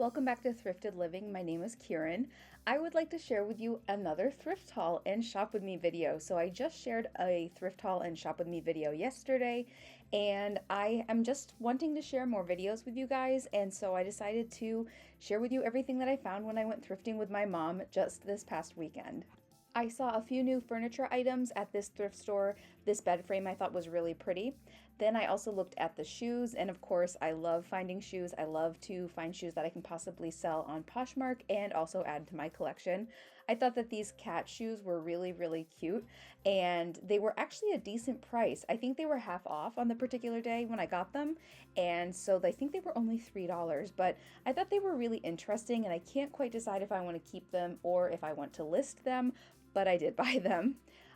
Welcome back to Thrifted Living. My name is Kieran. I would like to share with you another thrift haul and shop with me video. So I just shared a thrift haul and shop with me video yesterday, and I am just wanting to share more videos with you guys, and so I decided to share with you everything that I found when I went thrifting with my mom just this past weekend. I saw a few new furniture items at this thrift store. This bed frame I thought was really pretty. Then I also looked at the shoes, and of course I love finding shoes. I love to find shoes that I can possibly sell on Poshmark and also add to my collection. I thought that these cat shoes were really cute, and they were actually a decent price. I think they were half off on the particular day when I got them, and so I think they were only $3, but I thought they were really interesting, and I can't quite decide if I want to keep them or if I want to list them, but I did buy them.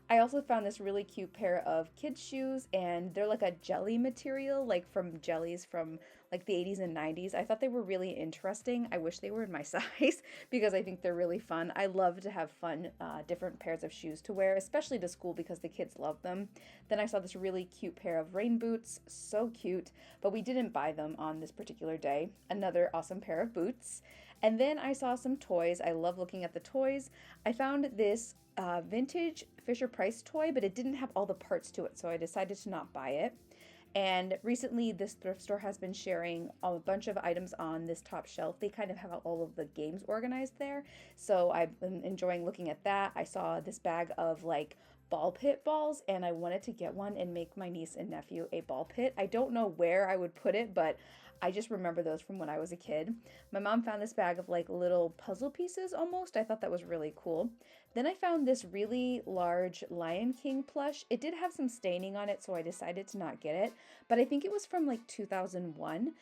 I also found this really cute pair of kids shoes, and they're like a jelly material, like from jellies from like the 80s and 90s. I thought they were really interesting. I wish they were in my size because I think they're really fun. I love to have fun, different pairs of shoes to wear, especially to school because the kids love them. Then I saw this really cute pair of rain boots, so cute, but we didn't buy them on this particular day. Another awesome pair of boots. And then I saw some toys. I love looking at the toys. I found this vintage Fisher-Price toy, but it didn't have all the parts to it, so I decided to not buy it. And recently this thrift store has been sharing a bunch of items on this top shelf. They kind of have all of the games organized there, so I've been enjoying looking at that. I saw this bag of like ball pit balls, and I wanted to get one and make my niece and nephew a ball pit. I don't know where I would put it, but I just remember those from when I was a kid. My mom found this bag of like little puzzle pieces almost. I thought that was really cool. Then I found this really large Lion King plush. It did have some staining on it, so I decided to not get it, but I think it was from like 2001.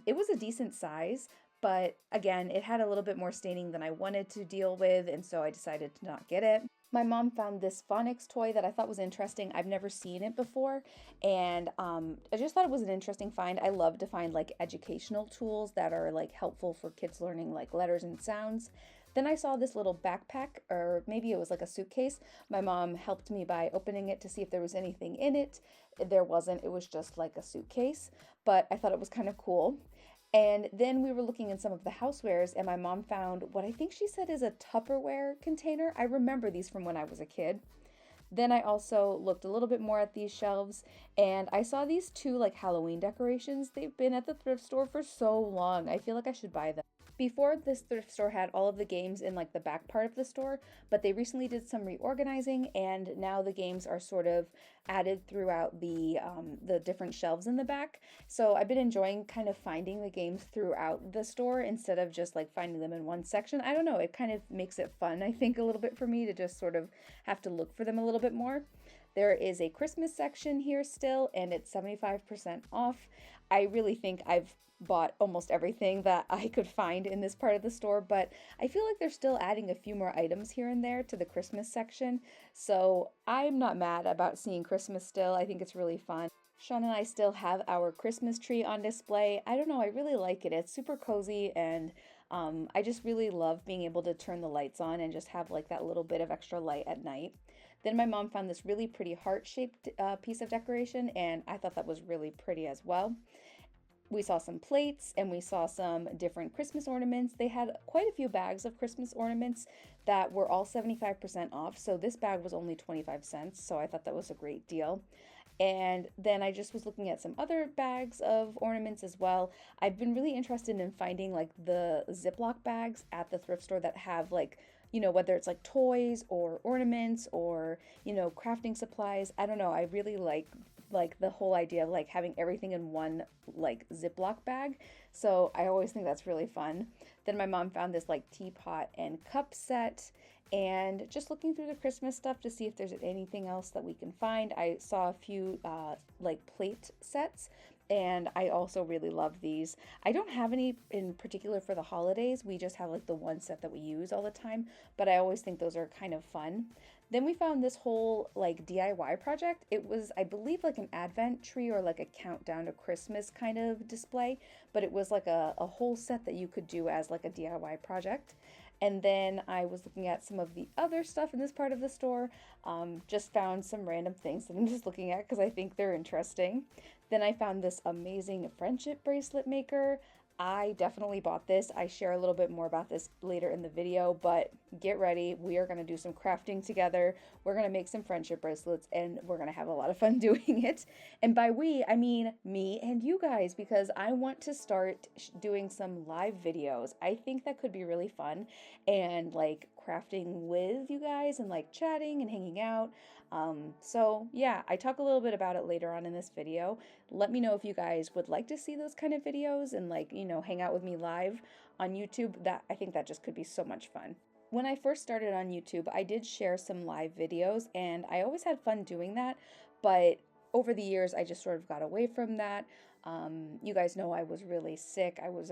It was a decent size, but again, it had a little bit more staining than I wanted to deal with, and so I decided to not get it. My mom found this phonics toy that I thought was interesting. I've never seen it before, and I just thought it was an interesting find. I love to find like educational tools that are like helpful for kids learning like letters and sounds. Then I saw this little backpack, or maybe it was like a suitcase. My mom helped me by opening it to see if there was anything in it. There wasn't. It was just like a suitcase, but I thought it was kind of cool. And then we were looking in some of the housewares, and my mom found what I think she said is a Tupperware container. I remember these from when I was a kid. Then I also looked a little bit more at these shelves, and I saw these two like Halloween decorations. They've been at the thrift store for so long. I feel like I should buy them. Before, this thrift store had all of the games in like the back part of the store, but they recently did some reorganizing, and now the games are sort of added throughout the different shelves in the back. So I've been enjoying kind of finding the games throughout the store instead of just like finding them in one section. I don't know, it kind of makes it fun, I think, a little bit for me to just sort of have to look for them a little bit more. There is a Christmas section here still, and it's 75% off. I really think I've bought almost everything that I could find in this part of the store, but I feel like they're still adding a few more items here and there to the Christmas section. So I'm not mad about seeing Christmas still. I think it's really fun. Sean and I still have our Christmas tree on display. I don't know, I really like it. It's super cozy, and I just really love being able to turn the lights on and just have like that little bit of extra light at night. Then my mom found this really pretty heart-shaped piece of decoration, and I thought that was really pretty as well. We saw some plates, and we saw some different Christmas ornaments. They had quite a few bags of Christmas ornaments that were all 75% off, so this bag was only 25 cents, so I thought that was a great deal. And then I just was looking at some other bags of ornaments as well. I've been really interested in finding like the Ziploc bags at the thrift store that have like, you know, whether it's like toys or ornaments or, you know, crafting supplies. I don't know. I really like the whole idea of like having everything in one like Ziploc bag. So I always think that's really fun. Then my mom found this like teapot and cup set, and just looking through the Christmas stuff to see if there's anything else that we can find. I saw a few like plate sets, and I also really love these. I don't have any in particular for the holidays. We just have like the one set that we use all the time, but I always think those are kind of fun. Then we found this whole like DIY project. It was, I believe, like an advent tree or like a countdown to Christmas kind of display, but it was like a whole set that you could do as like a DIY project. And then I was looking at some of the other stuff in this part of the store. Just found some random things that I'm just looking at because I think they're interesting. Then I found this amazing friendship bracelet maker. I definitely bought this. I share a little bit more about this later in the video, but get ready. We are going to do some crafting together. We're going to make some friendship bracelets and we're going to have a lot of fun doing it. And by we, I mean me and you guys, because I want to start doing some live videos. I think that could be really fun, and like crafting with you guys and like chatting and hanging out. So yeah, I talk a little bit about it later on in this video. Let me know if you guys would like to see those kind of videos and like, hang out with me live on YouTube. That I think that just could be so much fun. When I first started on YouTube, I did share some live videos and I always had fun doing that, but over the years I just sort of got away from that. You guys know I was really sick. I was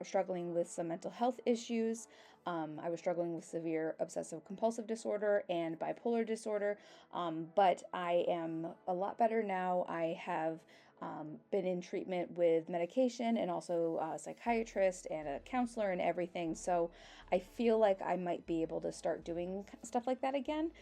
struggling with some mental health issues. I was struggling with severe obsessive compulsive disorder and bipolar disorder, but I am a lot better now. I have been in treatment with medication and also a psychiatrist and a counselor and everything. So I feel like I might be able to start doing stuff like that again.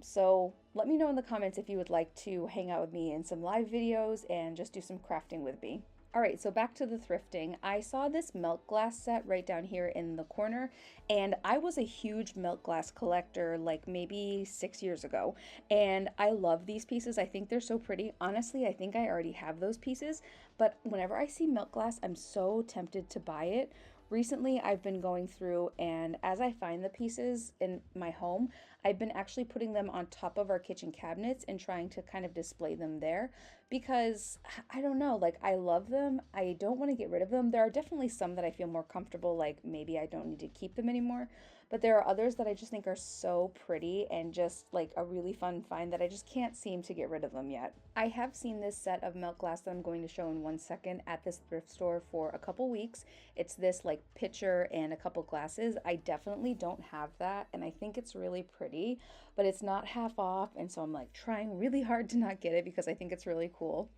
So let me know in the comments if you would like to hang out with me in some live videos and just do some crafting with me. All right, so back to the thrifting. I saw this milk glass set right down here in the corner, and I was a huge milk glass collector like maybe 6 years ago, and I love these pieces. I think they're so pretty. Honestly, I think I already have those pieces, but whenever I see milk glass, I'm so tempted to buy it. Recently, I've been going through, and as I find the pieces in my home, I've been actually putting them on top of our kitchen cabinets and trying to kind of display them there because I don't know, like I love them. I don't want to get rid of them. There are definitely some that I feel more comfortable, like maybe I don't need to keep them anymore. But there are others that I just think are so pretty and just like a really fun find that I just can't seem to get rid of them yet. I have seen this set of milk glass that I'm going to show in 1 second at this thrift store for a couple weeks. It's this like pitcher and a couple glasses. I definitely don't have that and I think it's really pretty, but it's not half off, and so I'm like trying really hard to not get it because I think it's really cool.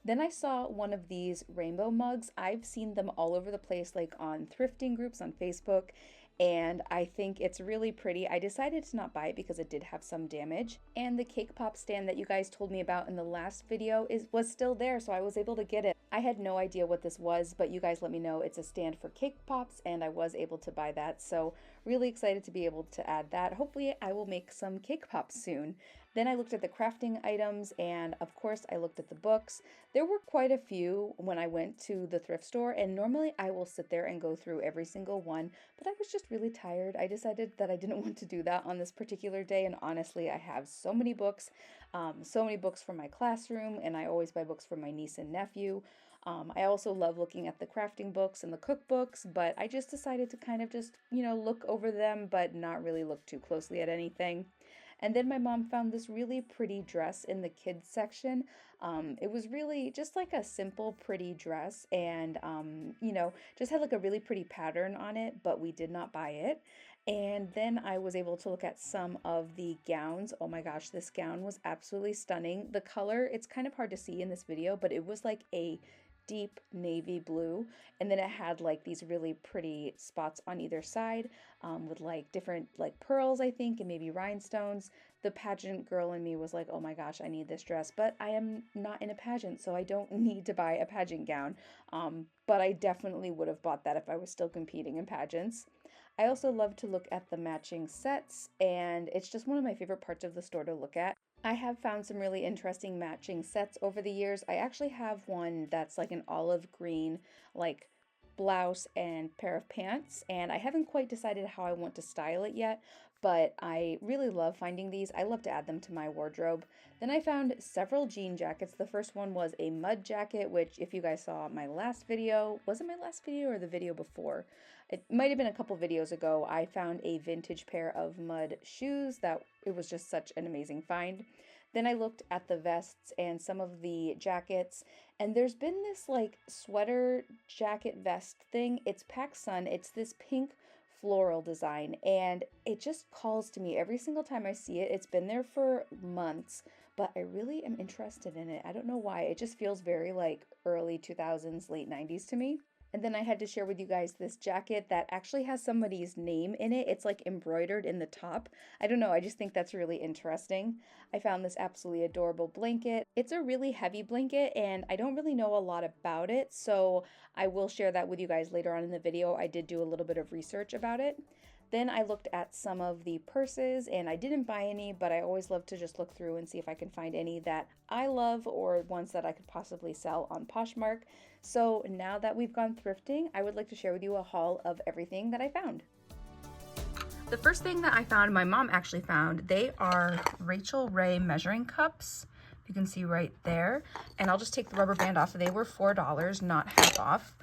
Then I saw one of these rainbow mugs. I've seen them all over the place, like on thrifting groups on Facebook, and I think it's really pretty. I decided to not buy it because it did have some damage. And the cake pop stand that you guys told me about in the last video was still there, so I was able to get it. I had no idea what this was, but you guys let me know it's a stand for cake pops, and I was able to buy that. So really excited to be able to add that. Hopefully I will make some cake pops soon. Then I looked at the crafting items, and of course I looked at the books. There were quite a few when I went to the thrift store, and normally I will sit there and go through every single one, but I was just really tired. I decided that I didn't want to do that on this particular day, and honestly, I have so many books for my classroom, and I always buy books for my niece and nephew. I also love looking at the crafting books and the cookbooks, but I just decided to kind of just, look over them, but not really look too closely at anything. And then my mom found this really pretty dress in the kids section. It was really just like a simple, pretty dress, and just had like a really pretty pattern on it, but we did not buy it. And then I was able to look at some of the gowns. Oh my gosh, this gown was absolutely stunning. The color, it's kind of hard to see in this video, but it was like a deep navy blue, and then it had like these really pretty spots on either side, with like different like pearls, I think, and maybe rhinestones. The pageant girl in me was like, oh my gosh, I need this dress, but I am not in a pageant, so I don't need to buy a pageant gown. But I definitely would have bought that if I was still competing in pageants. I also love to look at the matching sets, and it's just one of my favorite parts of the store to look at. I have found some really interesting matching sets over the years. I actually have one that's like an olive green, like blouse and pair of pants, and I haven't quite decided how I want to style it yet, but I really love finding these. I love to add them to my wardrobe. Then I found several jean jackets. The first one was a mud jacket, which if you guys saw my last video, was it my last video or the video before? It might have been a couple videos ago. I found a vintage pair of mud shoes that it was just such an amazing find. Then I looked at the vests and some of the jackets, and there's been this like sweater jacket vest thing. It's PacSun. It's this pink floral design, and it just calls to me every single time I see it. It's been there for months, but I really am interested in it. I don't know why. It just feels very like early 2000s, late 90s to me. And then I had to share with you guys this jacket that actually has somebody's name in it. It's like embroidered in the top. I don't know, I just think that's really interesting. I found this absolutely adorable blanket. It's a really heavy blanket and I don't really know a lot about it, so I will share that with you guys later on in the video. I did do a little bit of research about it. Then I looked at some of the purses and I didn't buy any, but I always love to just look through and see if I can find any that I love or ones that I could possibly sell on Poshmark. So now that we've gone thrifting, I would like to share with you a haul of everything that I found. The first thing that I found, my mom actually found, they are Rachel Ray measuring cups. You can see right there. And I'll just take the rubber band off. They were $4, not half off.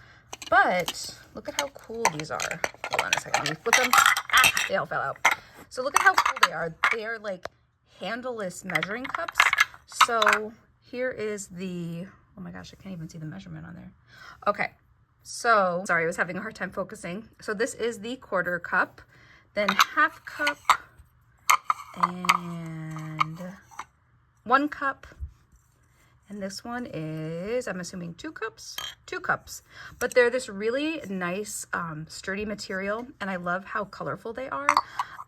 But look at how cool these are. Hold on a second, let me flip them. Ah, they all fell out. So look at how cool they are. They are like handleless measuring cups. So here is the, oh my gosh, I can't even see the measurement on there. Okay, so, sorry, I was having a hard time focusing. So this is the quarter cup, then half cup, and 1 cup. And this one is, I'm assuming 2 cups? 2 cups. But they're this really nice, sturdy material, and I love how colorful they are.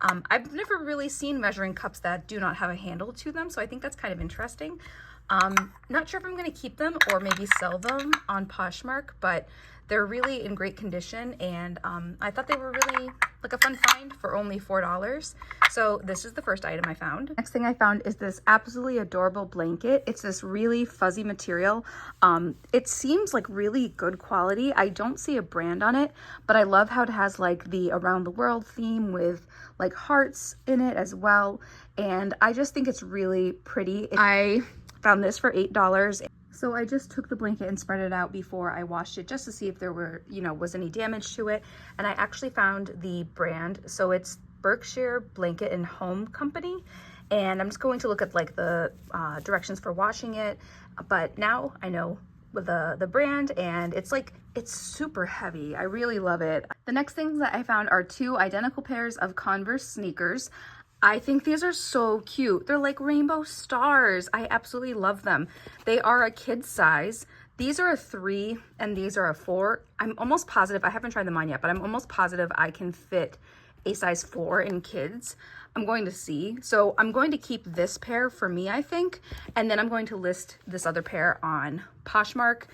I've never really seen measuring cups that do not have a handle to them, so I think that's kind of interesting. Not sure if I'm going to keep them or maybe sell them on Poshmark, but they're really in great condition, and I thought they were really like a fun find for only $4. So this is the first item I found. Next thing I found is this absolutely adorable blanket. It's this really fuzzy material. It seems like really good quality. I don't see a brand on it, but I love how it has like the around the world theme with like hearts in it as well. And I just think it's really pretty. I found this for $8. So I just took the blanket and spread it out before I washed it just to see if there were, was any damage to it. And I actually found the brand. So it's Berkshire Blanket and Home Company. And I'm just going to look at like the directions for washing it. But now I know with the brand, and it's super heavy. I really love it. The next things that I found are 2 identical pairs of Converse sneakers. I think these are so cute. They're like rainbow stars. I absolutely love them. They are a kid size. These are a 3 and these are a 4. I'm almost positive, I haven't tried them on yet, but I'm almost positive I can fit a size 4 in kids. I'm going to see. So I'm going to keep this pair for me, I think. And then I'm going to list this other pair on Poshmark.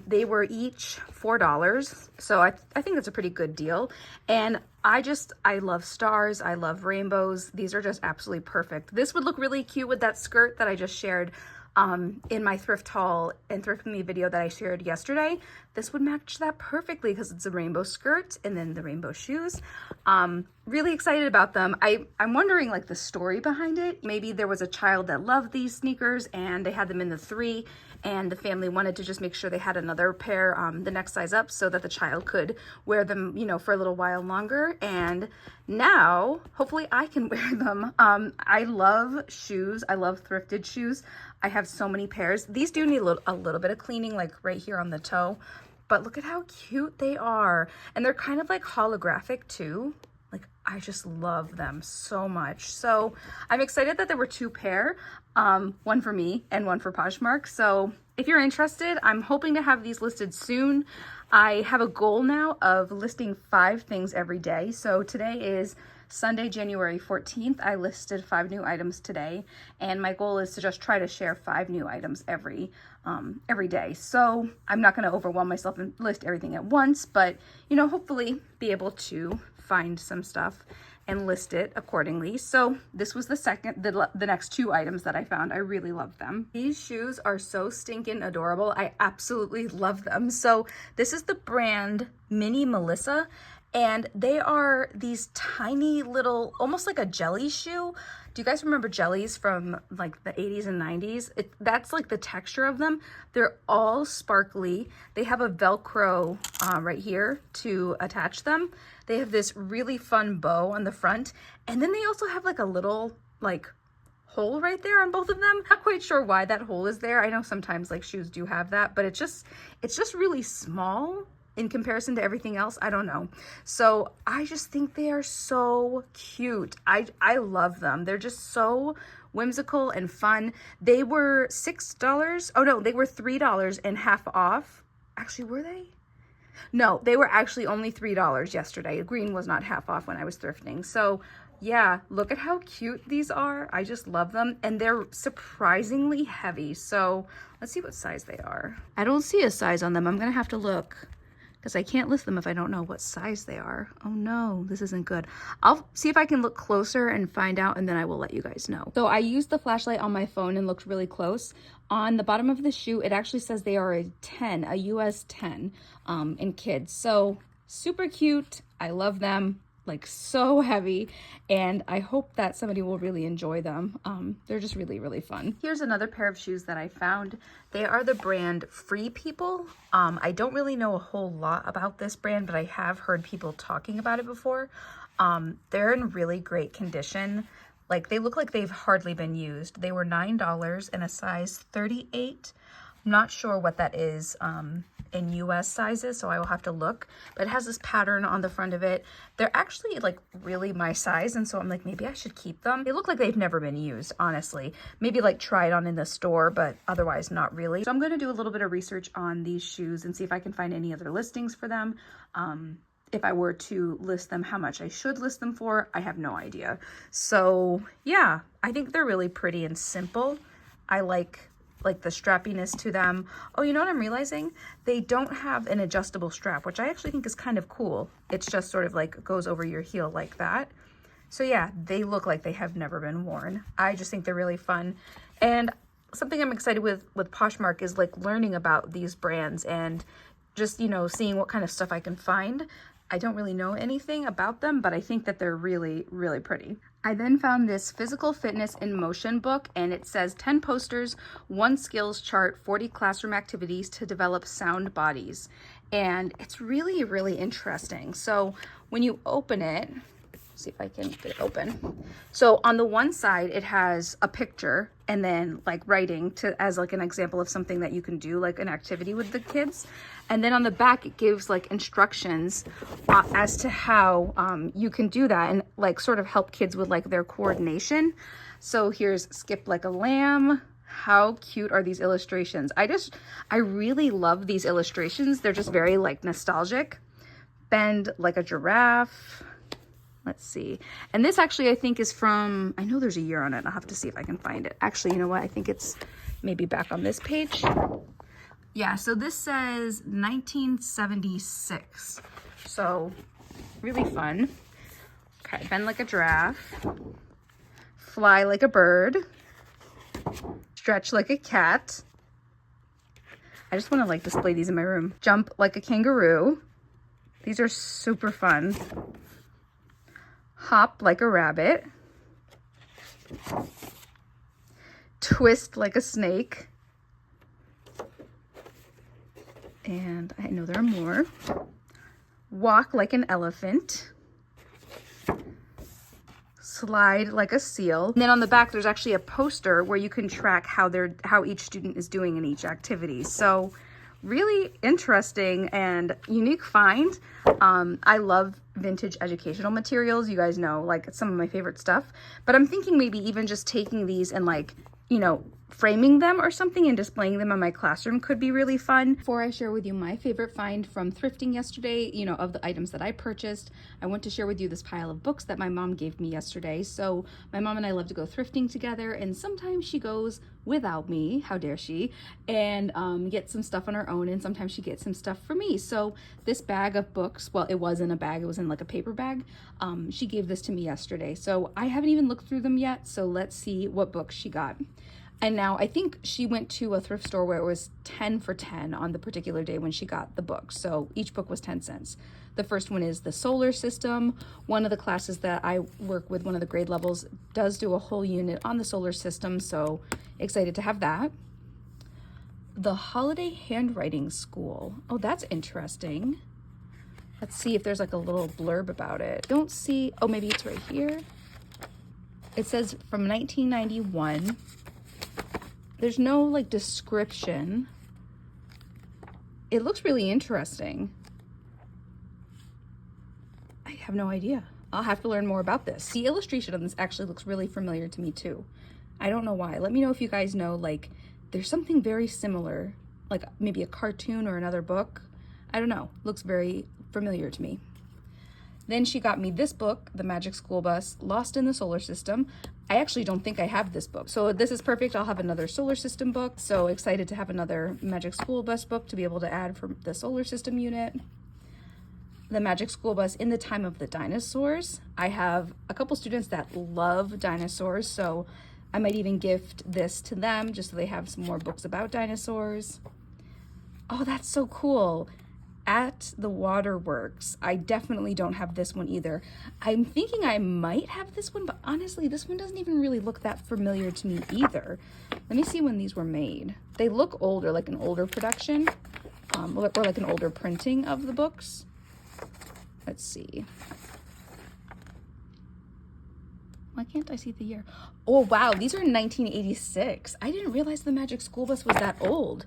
They were each $4. So I think that's a pretty good deal. And I love stars. I love rainbows. These are just absolutely perfect. This would look really cute with that skirt that I just shared in my thrift haul and thrift me video that I shared yesterday. This would match that perfectly because it's a rainbow skirt and then the rainbow shoes. Really excited about them. I'm wondering like the story behind it. Maybe there was a child that loved these sneakers and they had them in the 3 and the family wanted to just make sure they had another pair the next size up so that the child could wear them, for a little while longer. And now hopefully I can wear them. I love shoes. I love thrifted shoes. I have so many pairs. These do need a little bit of cleaning, like right here on the toe, but look at how cute they are. And they're kind of like holographic too. Like, I just love them so much. So I'm excited that there were 2 pair, one for me and one for Poshmark. So if you're interested, I'm hoping to have these listed soon. I have a goal now of listing 5 things every day. So today is Sunday, January 14th. I listed 5 new items today, and my goal is to just try to share 5 new items every day. So I'm not going to overwhelm myself and list everything at once, but hopefully be able to find some stuff and list it accordingly. So this was the next 2 items that I found. I really love them. These shoes are so stinking adorable. I absolutely love them. So this is the brand Mini Melissa, and they are these tiny little, almost like a jelly shoe. Do you guys remember jellies from like the 80s and 90s? That's like the texture of them. They're all sparkly. They have a Velcro right here to attach them. They have this really fun bow on the front. And then they also have like a little like hole right there on both of them. Not quite sure why that hole is there. I know sometimes like shoes do have that, but it's just really small in comparison to everything else. I don't know. So I just think they are so cute. I love them. They're just so whimsical and fun. They were $6. Oh no, they were $3 and half off. Actually, were they? No, they were actually only $3 yesterday. Green was not half off when I was thrifting. So yeah, look at how cute these are. I just love them, and they're surprisingly heavy. So let's see what size they are. I don't see a size on them. I'm gonna have to look because I can't list them if I don't know what size they are. Oh no, this isn't good. I'll see if I can look closer and find out, and then I will let you guys know. So I used the flashlight on my phone and looked really close. On the bottom of the shoe, it actually says they are a 10, a US 10 in kids. So super cute. I love them. Like so heavy, and I hope that somebody will really enjoy them. They're just really, really fun. Here's another pair of shoes that I found. They are the brand Free People. I don't really know a whole lot about this brand, but I have heard people talking about it before. They're in really great condition. Like, they look like they've hardly been used. They were $9 in a size 38. I'm not sure what that is in US sizes, so I will have to look, but it has this pattern on the front of it. They're actually like really my size, and so I'm like, maybe I should keep them. They look like they've never been used, honestly. Maybe like try it on in the store, but otherwise not really. So I'm going to do a little bit of research on these shoes and see if I can find any other listings for them. If I were to list them, how much I should list them for, I have no idea. So yeah, I think they're really pretty and simple. I like the strappiness to them. Oh, you know what I'm realizing? They don't have an adjustable strap, which I actually think is kind of cool. It's just sort of like goes over your heel like that. So yeah, they look like they have never been worn. I just think they're really fun. And something I'm excited with Poshmark is like learning about these brands and just, you know, seeing what kind of stuff I can find. I don't really know anything about them, but I think that they're really, really pretty. I then found this Physical Fitness in Motion book, and it says 10 posters, 1 skills chart, 40 classroom activities to develop sound bodies. And it's really, really interesting. So when you open it, see if I can get it open. So on the one side, it has a picture and then like writing as like an example of something that you can do, like an activity with the kids. And then on the back, it gives like instructions as to how you can do that and like sort of help kids with like their coordination. So here's skip like a lamb. How cute are these illustrations? I really love these illustrations. They're just very like nostalgic. Bend like a giraffe. Let's see. And this actually, I think, is from, I know there's a year on it. I'll have to see if I can find it. Actually, you know what? I think it's maybe back on this page. Yeah, so this says 1976. So really fun. Okay, bend like a giraffe. Fly like a bird. Stretch like a cat. I just want to like display these in my room. Jump like a kangaroo. These are super fun. Hop like a rabbit. Twist like a snake. And I know there are more. Walk like an elephant. Slide like a seal. And then on the back, there's actually a poster where you can track how each student is doing in each activity. So really interesting and unique find. I love vintage educational materials. You guys know, like, it's some of my favorite stuff. But I'm thinking maybe even just taking these and like, you know, framing them or something and displaying them in my classroom could be really fun. Before I share with you my favorite find from thrifting yesterday, you know, of the items that I purchased, I want to share with you this pile of books that my mom gave me yesterday. So my mom and I love to go thrifting together, and sometimes she goes without me, how dare she, and get some stuff on her own, and sometimes she gets some stuff for me. So this bag of books, well, it was in a bag, it was in like a paper bag. She gave this to me yesterday, so I haven't even looked through them yet, so let's see what books she got. And now I think she went to a thrift store where it was 10 for 10 on the particular day when she got the book. So each book was 10 cents. The first one is the solar system. One of the classes that I work with, one of the grade levels, does do a whole unit on the solar system. So excited to have that. The Holiday Handwriting School. Oh, that's interesting. Let's see if there's like a little blurb about it. Don't see, oh, maybe it's right here. It says from 1991. There's no like description. It looks really interesting. I have no idea. I'll have to learn more about this. The illustration on this actually looks really familiar to me too. I don't know why. Let me know if you guys know, like, there's something very similar, like maybe a cartoon or another book. I don't know, looks very familiar to me. Then she got me this book, The Magic School Bus, Lost in the Solar System. I actually don't think I have this book, so this is perfect. I'll have another solar system book. So excited to have another Magic School Bus book to be able to add for the solar system unit. The Magic School Bus in the Time of the Dinosaurs. I have a couple students that love dinosaurs, so I might even gift this to them just so they have some more books about dinosaurs. Oh, that's so cool. At the Waterworks. I definitely don't have this one either. I'm thinking I might have this one, but honestly, this one doesn't even really look that familiar to me either. Let me see when these were made. They look older, like an older production, or like an older printing of the books. Let's see. Why can't I see the year? Oh, wow, these are 1986. I didn't realize the Magic School Bus was that old.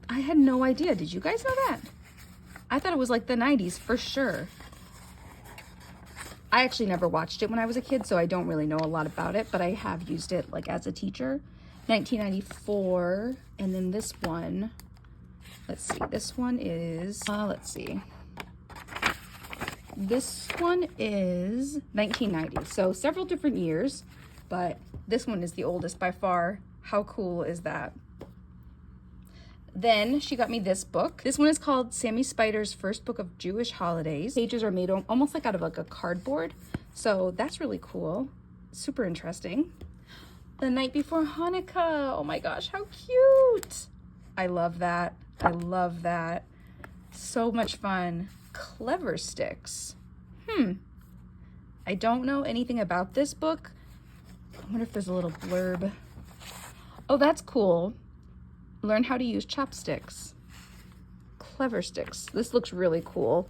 I had no idea. Did you guys know that? I thought it was like the 90s for sure. I actually never watched it when I was a kid, so I don't really know a lot about it, but I have used it like as a teacher. 1994, and then this one, let's see, this one is, let's see. This one is 1990, so several different years, but this one is the oldest by far. How cool is that? Then she got me this book. This one is called Sammy Spider's First Book of Jewish Holidays. Pages are made almost like out of like a cardboard. So that's really cool. Super interesting. The Night Before Hanukkah. Oh my gosh, how cute. I love that. I love that. So much fun. Clever Sticks. I don't know anything about this book. I wonder if there's a little blurb. Oh, that's cool. Learn how to use chopsticks. Clever Sticks. This looks really cool.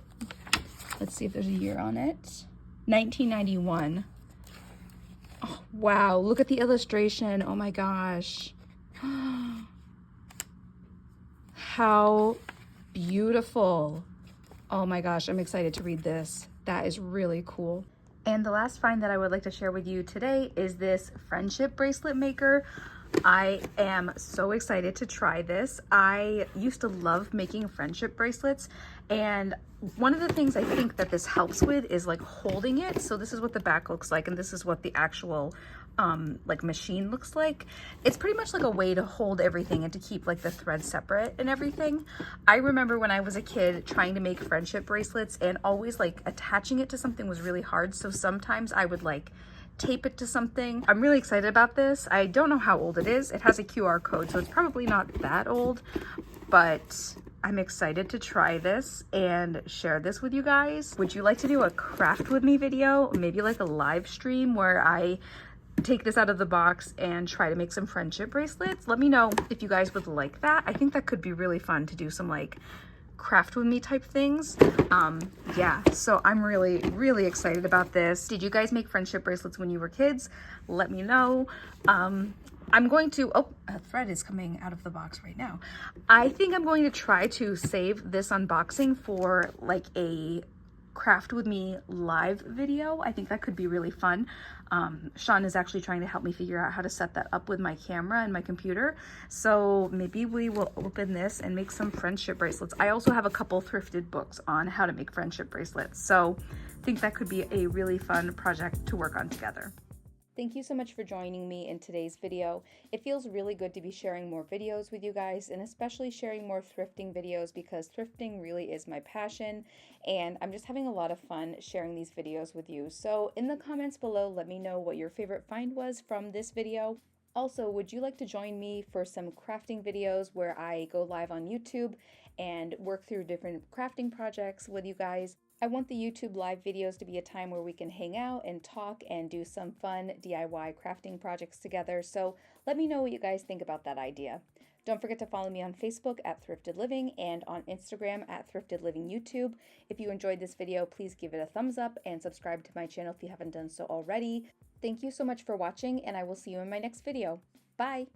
Let's see if there's a year on it. 1991. Oh, wow, look at the illustration. Oh my gosh. How beautiful. Oh my gosh, I'm excited to read this. That is really cool. And the last find that I would like to share with you today is this friendship bracelet maker. I am so excited to try this. I used to love making friendship bracelets, and one of the things I think that this helps with is like holding it. So this is what the back looks like, and this is what the actual like machine looks like. It's pretty much like a way to hold everything and to keep like the thread separate and everything. I remember when I was a kid trying to make friendship bracelets, and always like attaching it to something was really hard. So sometimes I would like tape it to something. I'm really excited about this. I don't know how old it is. It has a QR code, so it's probably not that old, but I'm excited to try this and share this with you guys. Would you like to do a craft with me video? Maybe like a live stream where I take this out of the box and try to make some friendship bracelets? Let me know if you guys would like that. I think that could be really fun to do some like craft with me type things. Yeah, so I'm really excited about this. Did you guys make friendship bracelets when you were kids? Let me know. I'm going to, oh, a thread is coming out of the box right now. I think I'm going to try to save this unboxing for like a craft with me live video. I think that could be really fun. Sean is actually trying to help me figure out how to set that up with my camera and my computer. So maybe we will open this and make some friendship bracelets. I also have a couple thrifted books on how to make friendship bracelets. So I think that could be a really fun project to work on together. Thank you so much for joining me in today's video. It feels really good to be sharing more videos with you guys, and especially sharing more thrifting videos, because thrifting really is my passion, and I'm just having a lot of fun sharing these videos with you. So in the comments below, let me know what your favorite find was from this video. Also, would you like to join me for some crafting videos where I go live on YouTube and work through different crafting projects with you guys? I want the YouTube live videos to be a time where we can hang out and talk and do some fun DIY crafting projects together. So let me know what you guys think about that idea. Don't forget to follow me on Facebook at Thrifted Living and on Instagram at Thrifted Living YouTube. If you enjoyed this video, please give it a thumbs up and subscribe to my channel if you haven't done so already. Thank you so much for watching, and I will see you in my next video. Bye!